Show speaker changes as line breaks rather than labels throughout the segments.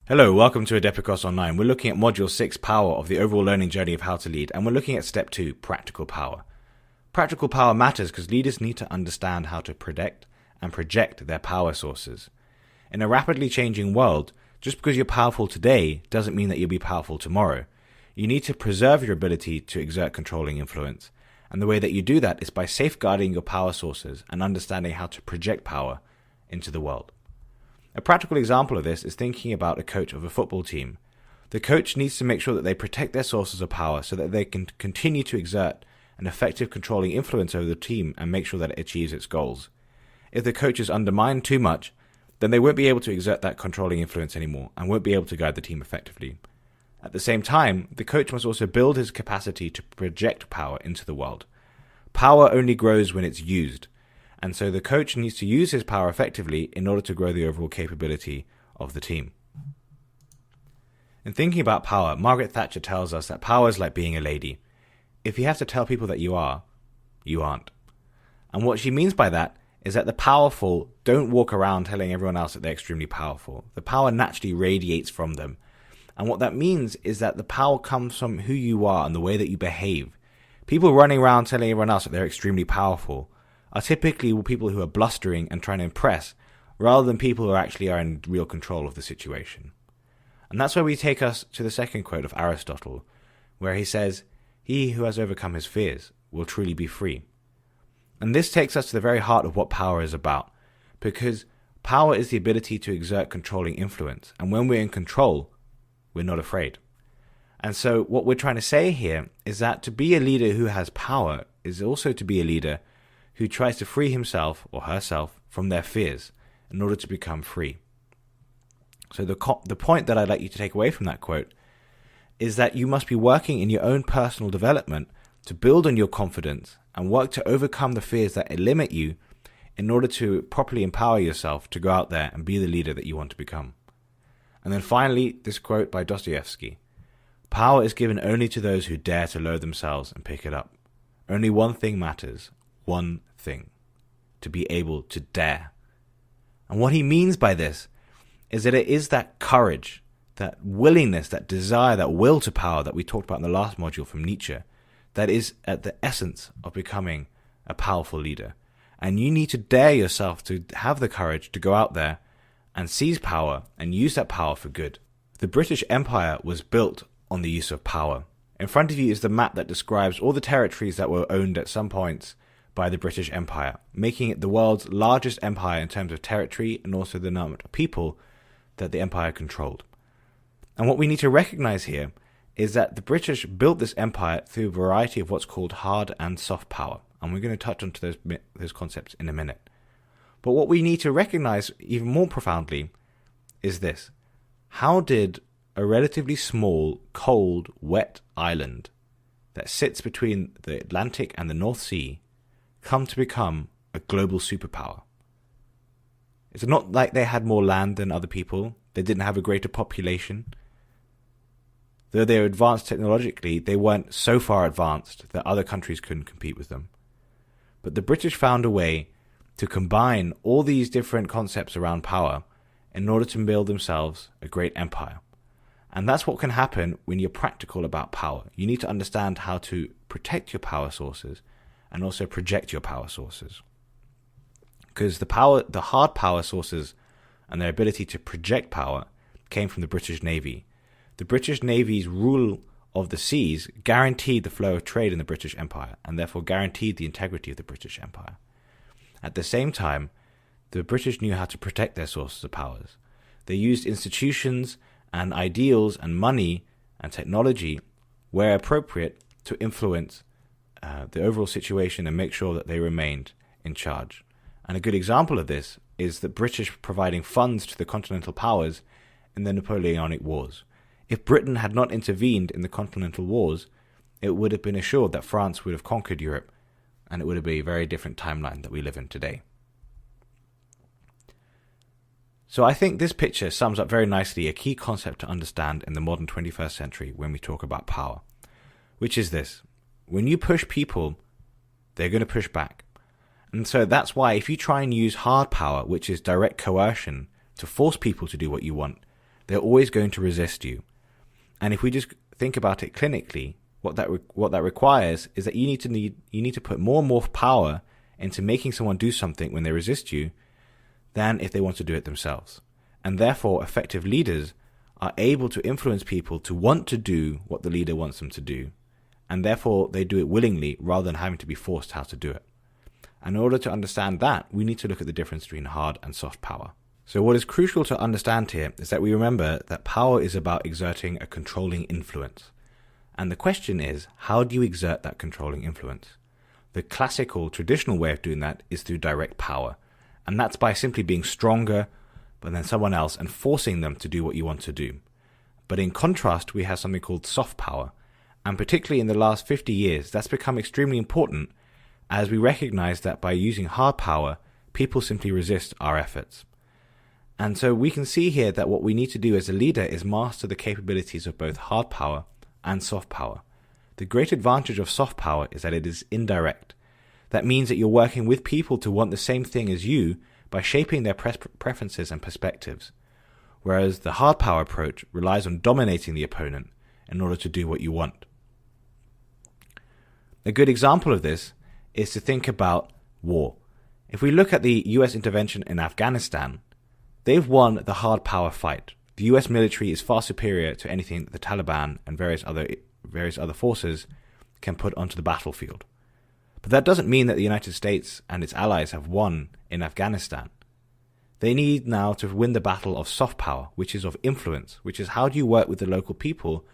Hello, welcome to Adepticos Online. We're looking at Module 6, Power of the overall learning journey of how to lead, and we're looking at Step 2, Practical Power. Practical power matters because leaders need to understand how to predict and project their power sources. In a rapidly changing world, just because you're powerful today doesn't mean that you'll be powerful tomorrow. You need to preserve your ability to exert controlling influence, and the way that you do that is by safeguarding your power sources and understanding how to project power into the world. A practical example of this is thinking about a coach of a football team. The coach needs to make sure that they protect their sources of power so that they can continue to exert an effective controlling influence over the team and make sure that it achieves its goals. If the coach is undermined too much, then they won't be able to exert that controlling influence anymore and won't be able to guide the team effectively. At the same time, the coach must also build his capacity to project power into the world. Power only grows when it's used. And so the coach needs to use his power effectively in order to grow the overall capability of the team. In thinking about power, Margaret Thatcher tells us that power is like being a lady. If you have to tell people that you are, you aren't. And what she means by that is that the powerful don't walk around telling everyone else that they're extremely powerful. The power naturally radiates from them. And what that means is that the power comes from who you are and the way that you behave. People running around telling everyone else that they're extremely powerful are typically people who are blustering and trying to impress, rather than people who actually are in real control of the situation. And that's where we take us to the second quote of Aristotle, where he says, "He who has overcome his fears will truly be free." And this takes us to the very heart of what power is about, because power is the ability to exert controlling influence, and when we're in control, we're not afraid. And so what we're trying to say here is that to be a leader who has power is also to be a leader who tries to free himself or herself from their fears in order to become free. So the point that I'd like you to take away from that quote is that you must be working in your own personal development to build on your confidence and work to overcome the fears that limit you in order to properly empower yourself to go out there and be the leader that you want to become. And then finally, this quote by Dostoevsky: "Power is given only to those who dare to lower themselves and pick it up. Only one thing matters. One thing, to be able to dare." And what he means by this is that it is that courage, that willingness, that desire, that will to power that we talked about in the last module from Nietzsche, that is at the essence of becoming a powerful leader. And you need to dare yourself to have the courage to go out there and seize power and use that power for good. The British Empire was built on the use of power. In front of you is the map that describes all the territories that were owned at some points by the British Empire, making it the world's largest empire in terms of territory and also the number of people that the empire controlled. And what we need to recognize here is that the British built this empire through a variety of what's called hard and soft power. And we're going to touch on those concepts in a minute. But what we need to recognize even more profoundly is this: how did a relatively small, cold, wet island that sits between the Atlantic and the North Sea come to become a global superpower? It's not like they had more land than other people. They didn't have a greater population. Though they were advanced technologically, they weren't so far advanced that other countries couldn't compete with them. But the British found a way to combine all these different concepts around power in order to build themselves a great empire. And that's what can happen when you're practical about power. You need to understand how to protect your power sources and also project your power sources. Because the hard power sources and their ability to project power came from the British Navy. The British Navy's rule of the seas guaranteed the flow of trade in the British Empire and therefore guaranteed the integrity of the British Empire. At the same time, the British knew how to protect their sources of powers. They used institutions and ideals and money and technology where appropriate to influence the overall situation and make sure that they remained in charge. And a good example of this is the British providing funds to the continental powers in the Napoleonic Wars. If Britain had not intervened in the continental wars, it would have been assured that France would have conquered Europe, and it would have been a very different timeline that we live in today. So I think this picture sums up very nicely a key concept to understand in the modern 21st century when we talk about power, which is this: when you push people, they're going to push back. And so that's why if you try and use hard power, which is direct coercion, to force people to do what you want, they're always going to resist you. And if we just think about it clinically, what that requires is that you need to put more and more power into making someone do something when they resist you than if they want to do it themselves. And therefore, effective leaders are able to influence people to want to do what the leader wants them to do, and therefore they do it willingly rather than having to be forced how to do it. And in order to understand that, we need to look at the difference between hard and soft power. So what is crucial to understand here is that we remember that power is about exerting a controlling influence. And the question is, how do you exert that controlling influence? The classical, traditional way of doing that is through direct power. And that's by simply being stronger than someone else and forcing them to do what you want to do. But in contrast, we have something called soft power. And particularly in the last 50 years, that's become extremely important as we recognize that by using hard power, people simply resist our efforts. And so we can see here that what we need to do as a leader is master the capabilities of both hard power and soft power. The great advantage of soft power is that it is indirect. That means that you're working with people to want the same thing as you by shaping their preferences and perspectives, whereas the hard power approach relies on dominating the opponent in order to do what you want. A good example of this is to think about war. If we look at the US intervention in Afghanistan, they've won the hard power fight. The US military is far superior to anything that the Taliban and various other forces can put onto the battlefield. But that doesn't mean that the United States and its allies have won in Afghanistan. They need now to win the battle of soft power, which is of influence, which is how do you work with the local people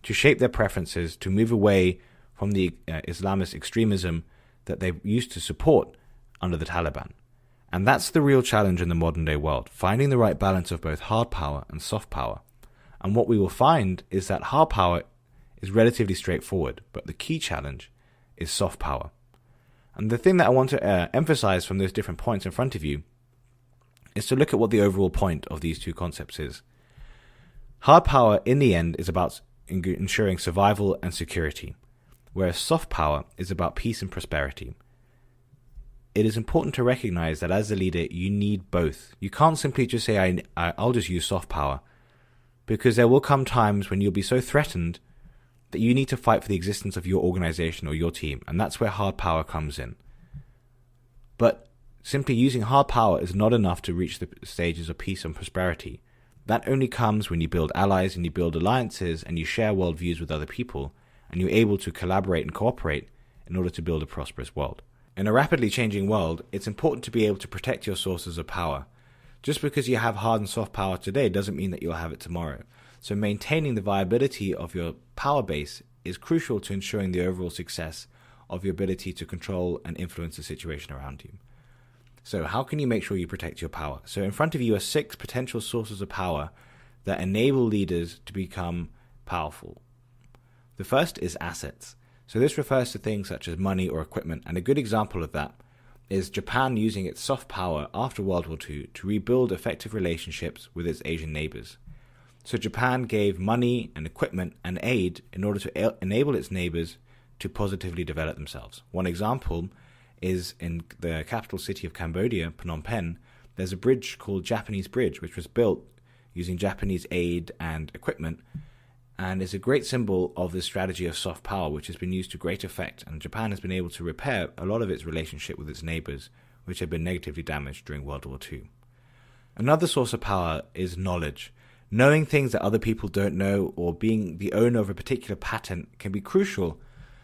to shape their preferences, to move away from the Islamist extremism that they used to support under the Taliban. And that's the real challenge in the modern day world, finding the right balance of both hard power and soft power. And what we will find is that hard power is relatively straightforward, but the key challenge is soft power. And the thing that I want to emphasize from those different points in front of you is to look at what the overall point of these two concepts is. Hard power, in the end, is about ensuring survival and security, whereas soft power is about peace and prosperity. It is important to recognize that as a leader, you need both. You can't simply just say, I'll just use soft power, because there will come times when you'll be so threatened that you need to fight for the existence of your organization or your team, and that's where hard power comes in. But simply using hard power is not enough to reach the stages of peace and prosperity. That only comes when you build allies and you build alliances and you share worldviews with other people, and you're able to collaborate and cooperate in order to build a prosperous world. In a rapidly changing world, it's important to be able to protect your sources of power. Just because you have hard and soft power today doesn't mean that you'll have it tomorrow. So maintaining the viability of your power base is crucial to ensuring the overall success of your ability to control and influence the situation around you. So how can you make sure you protect your power? So in front of you are 6 potential sources of power that enable leaders to become powerful. The first is assets. So this refers to things such as money or equipment, and a good example of that is Japan using its soft power after World War II to rebuild effective relationships with its Asian neighbors. So Japan gave money and equipment and aid in order to enable its neighbors to positively develop themselves. One example is in the capital city of Cambodia, Phnom Penh. There's a bridge called Japanese Bridge, which was built using Japanese aid and equipment, and is a great symbol of the strategy of soft power, which has been used to great effect, and Japan has been able to repair a lot of its relationship with its neighbors, which had been negatively damaged during World War II. Another source of power is knowledge. Knowing things that other people don't know, or being the owner of a particular patent, can be crucial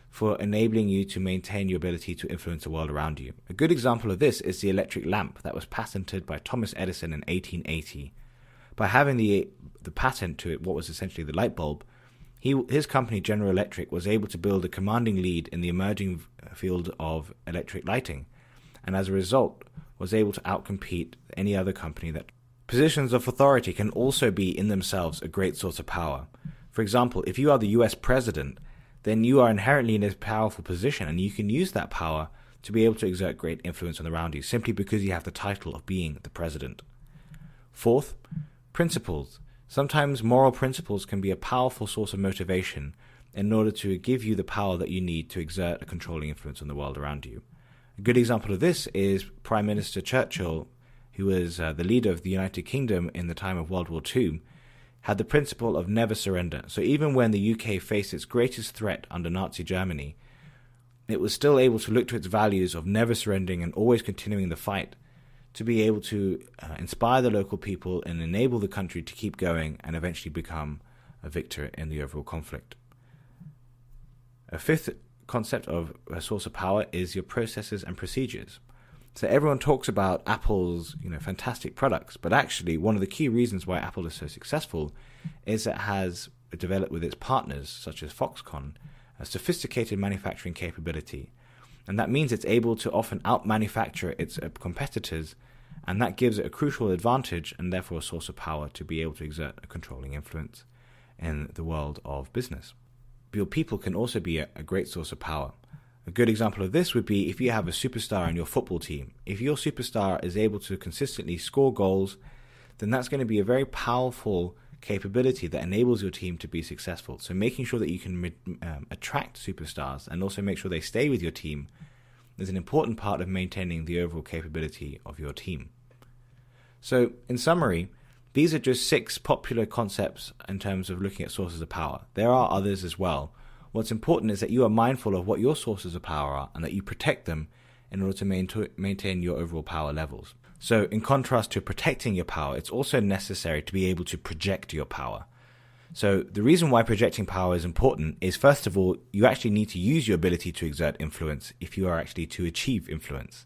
for enabling you to maintain your ability to influence the world around you. A good example of this is the electric lamp that was patented by Thomas Edison in 1880. By having the patent to what was essentially the light bulb, his company General Electric was able to build a commanding lead in the emerging field of electric lighting, and as a result was able to outcompete any other company. That positions of authority can also be in themselves a great source of power. For example, if you are the US president, then you are inherently in a powerful position, and you can use that power to be able to exert great influence on around you simply because you have the title of being the president. Fourth, principles. Sometimes moral principles can be a powerful source of motivation in order to give you the power that you need to exert a controlling influence on the world around you. A good example of this is Prime Minister Churchill, who was the leader of the United Kingdom in the time of World War II. had the principle of never surrender. So even when the UK faced its greatest threat under Nazi Germany, it was still able to look to its values of never surrendering and always continuing the fight to be able to inspire the local people and enable the country to keep going and eventually become a victor in the overall conflict. A fifth concept of a source of power is your processes and procedures. So everyone talks about Apple's, fantastic products, but actually one of the key reasons why Apple is so successful is it has developed with its partners, such as Foxconn, a sophisticated manufacturing capability. And that means it's able to often out-manufacture its competitors, and that gives it a crucial advantage and therefore a source of power to be able to exert a controlling influence in the world of business. But your people can also be a great source of power. A good example of this would be if you have a superstar in your football team. If your superstar is able to consistently score goals, then that's going to be a very powerful capability that enables your team to be successful. So making sure that you can attract superstars and also make sure they stay with your team is an important part of maintaining the overall capability of your team. So in summary, these are just 6 popular concepts in terms of looking at sources of power. There are others as well. What's important is that you are mindful of what your sources of power are and that you protect them in order to maintain your overall power levels. So in contrast to protecting your power, it's also necessary to be able to project your power. So the reason why projecting power is important is, first of all, you actually need to use your ability to exert influence if you are actually to achieve influence.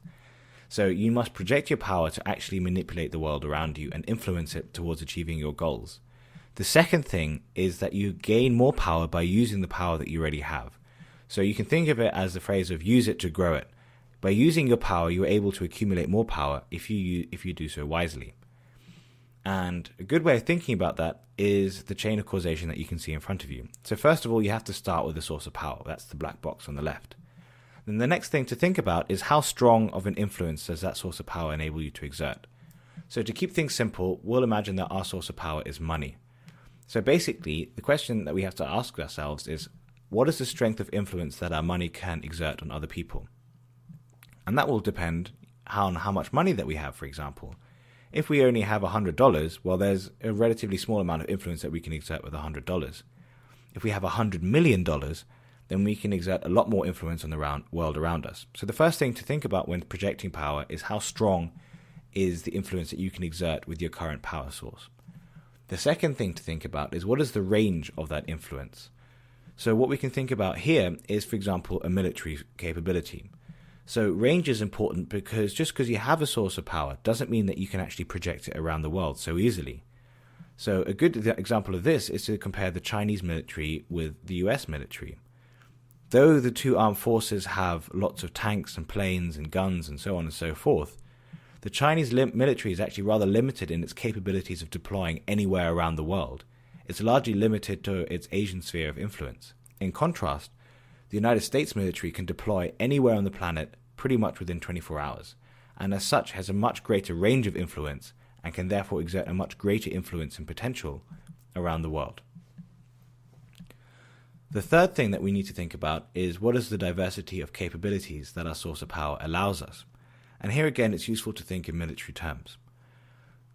So you must project your power to actually manipulate the world around you and influence it towards achieving your goals. The second thing is that you gain more power by using the power that you already have. So you can think of it as the phrase of use it to grow it. By using your power, you're able to accumulate more power if you do so wisely. And a good way of thinking about that is the chain of causation that you can see in front of you. So first of all, you have to start with the source of power. That's the black box on the left. Then the next thing to think about is how strong of an influence does that source of power enable you to exert. So to keep things simple, we'll imagine that our source of power is money. So basically, the question that we have to ask ourselves is, what is the strength of influence that our money can exert on other people? And that will depend on how much money that we have, for example. If we only have $100, well, there's a relatively small amount of influence that we can exert with $100. If we have $100 million, then we can exert a lot more influence on the world around us. So the first thing to think about when projecting power is how strong is the influence that you can exert with your current power source. The second thing to think about is what is the range of that influence. So what we can think about here is, for example, a military capability. So range is important because just because you have a source of power doesn't mean that you can actually project it around the world so easily. So a good example of this is to compare the Chinese military with the US military. Though the two armed forces have lots of tanks and planes and guns and so on and so forth, the Chinese military is actually rather limited in its capabilities of deploying anywhere around the world. It's largely limited to its Asian sphere of influence. In contrast, the United States military can deploy anywhere on the planet pretty much within 24 hours, and as such has a much greater range of influence and can therefore exert a much greater influence and potential around the world. The third thing that we need to think about is what is the diversity of capabilities that our source of power allows us. And here again, it's useful to think in military terms.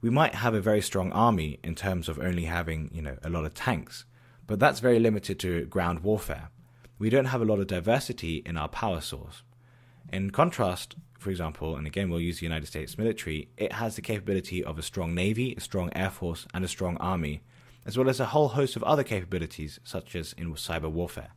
We might have a very strong army in terms of only having, a lot of tanks, but that's very limited to ground warfare. We don't have a lot of diversity in our power source. In contrast, for example, and again we'll use the United States military, it has the capability of a strong navy, a strong air force, and a strong army, as well as a whole host of other capabilities, such as in cyber warfare.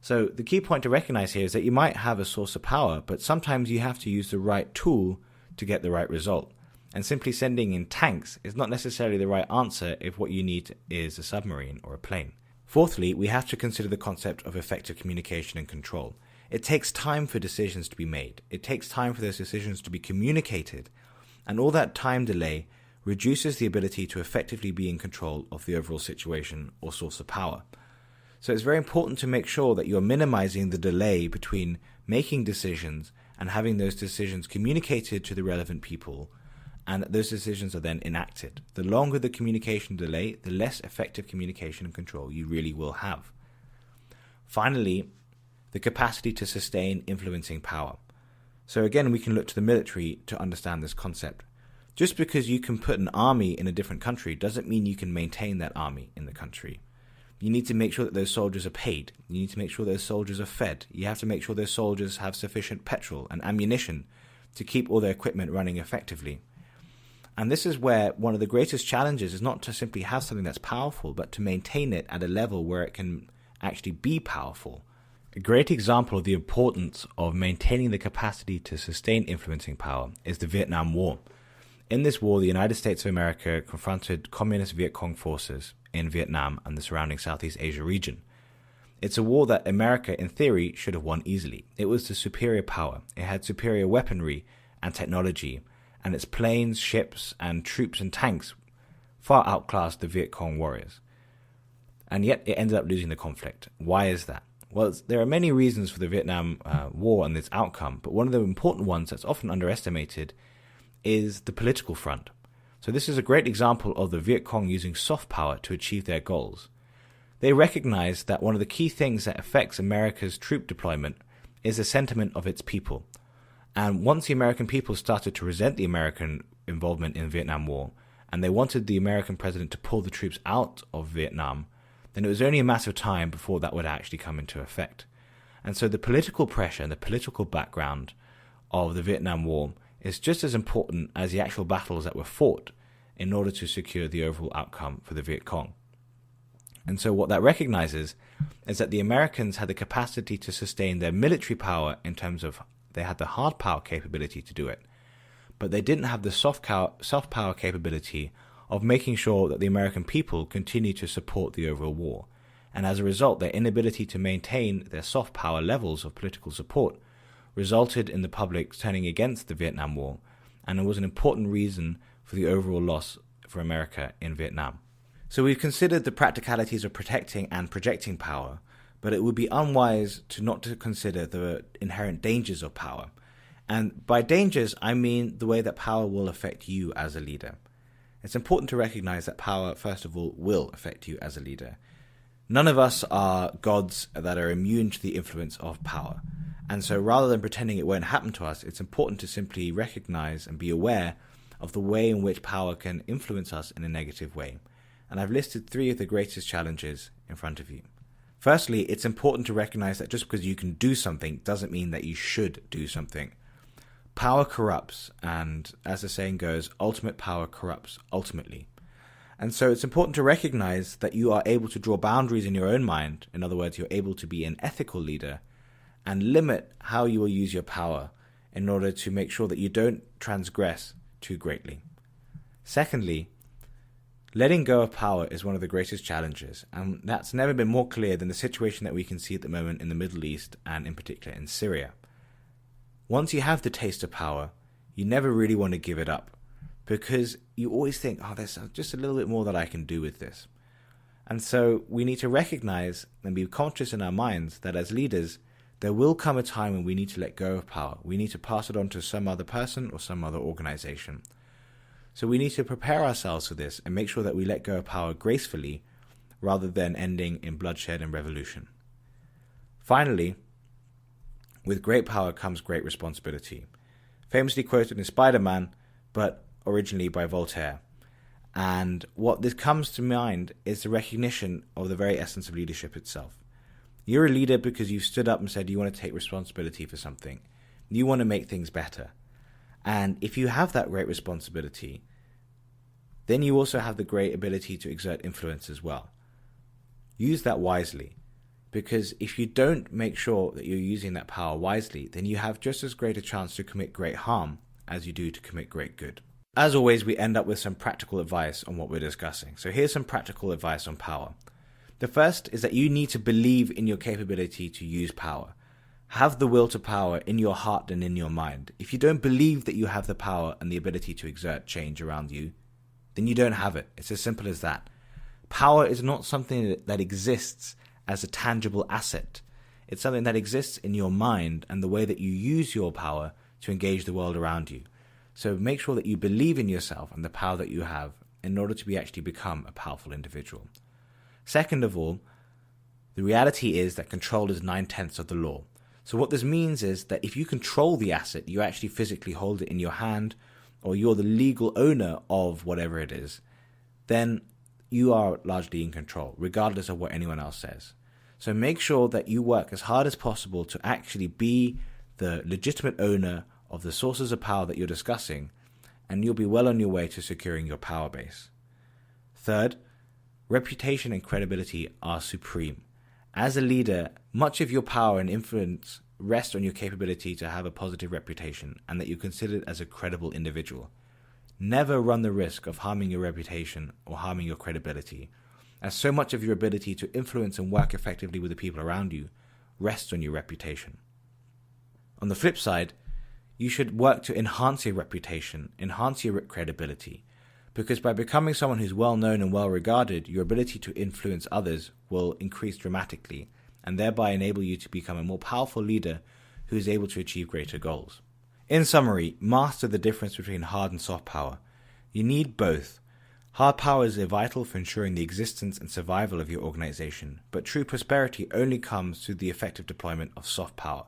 So the key point to recognize here is that you might have a source of power, but sometimes you have to use the right tool to get the right result. And simply sending in tanks is not necessarily the right answer if what you need is a submarine or a plane. Fourthly, we have to consider the concept of effective communication and control. It takes time for decisions to be made. It takes time for those decisions to be communicated. And all that time delay reduces the ability to effectively be in control of the overall situation or source of power. So it's very important to make sure that you're minimizing the delay between making decisions and having those decisions communicated to the relevant people, and that those decisions are then enacted. The longer the communication delay, the less effective communication and control you really will have. Finally, the capacity to sustain influencing power. So again, we can look to the military to understand this concept. Just because you can put an army in a different country doesn't mean you can maintain that army in the country. You need to make sure that those soldiers are paid. You need to make sure those soldiers are fed. You have to make sure those soldiers have sufficient petrol and ammunition to keep all their equipment running effectively. And this is where one of the greatest challenges is not to simply have something that's powerful, but to maintain it at a level where it can actually be powerful. A great example of the importance of maintaining the capacity to sustain influencing power is the Vietnam War. In this war, the United States of America confronted communist Viet Cong forces in Vietnam and the surrounding Southeast Asia region. It's a war that America, in theory, should have won easily. It was the superior power. It had superior weaponry and technology, and its planes, ships, and troops and tanks far outclassed the Viet Cong warriors. And yet it ended up losing the conflict. Why is that? Well, there are many reasons for the Vietnam War and its outcome, but one of the important ones that's often underestimated is the political front. So this is a great example of the Viet Cong using soft power to achieve their goals. They recognize that one of the key things that affects America's troop deployment is the sentiment of its people. And once the American people started to resent the American involvement in the Vietnam War, and they wanted the American president to pull the troops out of Vietnam, then it was only a matter of time before that would actually come into effect. And so the political pressure and the political background of the Vietnam War is just as important as the actual battles that were fought in order to secure the overall outcome for the Viet Cong. And so what that recognizes is that the Americans had the capacity to sustain their military power in terms of they had the hard power capability to do it, but they didn't have the soft power capability of making sure that the American people continued to support the overall war. And as a result, their inability to maintain their soft power levels of political support resulted in the public turning against the Vietnam War, and it was an important reason for the overall loss for America in Vietnam. So we've considered the practicalities of protecting and projecting power, but it would be unwise not to consider the inherent dangers of power. And by dangers, I mean the way that power will affect you as a leader. It's important to recognize that power, first of all, will affect you as a leader. None of us are gods that are immune to the influence of power. And so rather than pretending it won't happen to us, it's important to simply recognize and be aware of the way in which power can influence us in a negative way. And I've listed 3 of the greatest challenges in front of you. Firstly, it's important to recognize that just because you can do something doesn't mean that you should do something. Power corrupts, and as the saying goes, ultimate power corrupts ultimately. And so it's important to recognize that you are able to draw boundaries in your own mind. In other words, you're able to be an ethical leader and limit how you will use your power in order to make sure that you don't transgress too greatly. Secondly, letting go of power is one of the greatest challenges, and that's never been more clear than the situation that we can see at the moment in the Middle East and in particular in Syria. Once you have the taste of power, you never really want to give it up because you always think, there's just a little bit more that I can do with this. And so we need to recognize and be conscious in our minds that as leaders, there will come a time when we need to let go of power. We need to pass it on to some other person or some other organization. So we need to prepare ourselves for this and make sure that we let go of power gracefully rather than ending in bloodshed and revolution. Finally, with great power comes great responsibility. Famously quoted in Spider-Man, but originally by Voltaire. And what this comes to mind is the recognition of the very essence of leadership itself. You're a leader because you've stood up and said you want to take responsibility for something. You want to make things better. And if you have that great responsibility, then you also have the great ability to exert influence as well. Use that wisely, because if you don't make sure that you're using that power wisely, then you have just as great a chance to commit great harm as you do to commit great good. As always, we end up with some practical advice on what we're discussing. So here's some practical advice on power. The first is that you need to believe in your capability to use power. Have the will to power in your heart and in your mind. If you don't believe that you have the power and the ability to exert change around you, then you don't have it. It's as simple as that. Power is not something that exists as a tangible asset. It's something that exists in your mind and the way that you use your power to engage the world around you. So make sure that you believe in yourself and the power that you have in order to actually become a powerful individual. Second of all, the reality is that control is 9/10 of the law. So what this means is that if you control the asset, you actually physically hold it in your hand, or you're the legal owner of whatever it is, then you are largely in control, regardless of what anyone else says. So make sure that you work as hard as possible to actually be the legitimate owner of the sources of power that you're discussing, and you'll be well on your way to securing your power base. Third, reputation and credibility are supreme. As a leader, much of your power and influence rest on your capability to have a positive reputation and that you're considered as a credible individual. Never run the risk of harming your reputation or harming your credibility, as so much of your ability to influence and work effectively with the people around you rests on your reputation. On the flip side, you should work to enhance your reputation, enhance your credibility, because by becoming someone who's well known and well regarded, your ability to influence others will increase dramatically, and thereby enable you to become a more powerful leader who is able to achieve greater goals. In summary, master the difference between hard and soft power. You need both. Hard power is vital for ensuring the existence and survival of your organization, but true prosperity only comes through the effective deployment of soft power.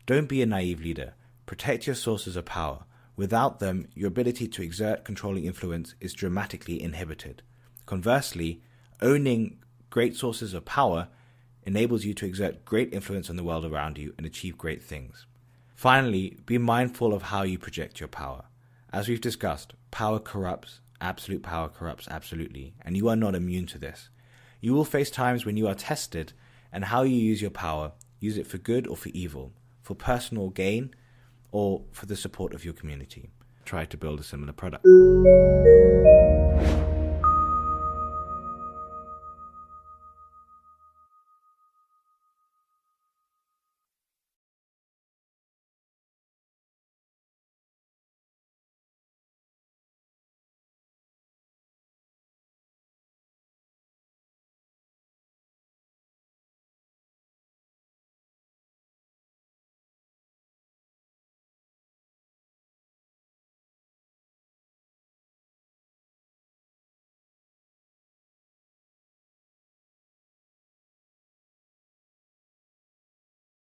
Don't be a naive leader. Protect your sources of power. Without them, your ability to exert controlling influence is dramatically inhibited. Conversely, owning great sources of power enables you to exert great influence on the world around you and achieve great things. Finally, be mindful of how you project your power. As we've discussed, power corrupts, absolute power corrupts absolutely, and you are not immune to this. You will face times when you are tested, and how you use your power, use it for good or for evil, for personal gain or for the support of your community. Try to build a similar product.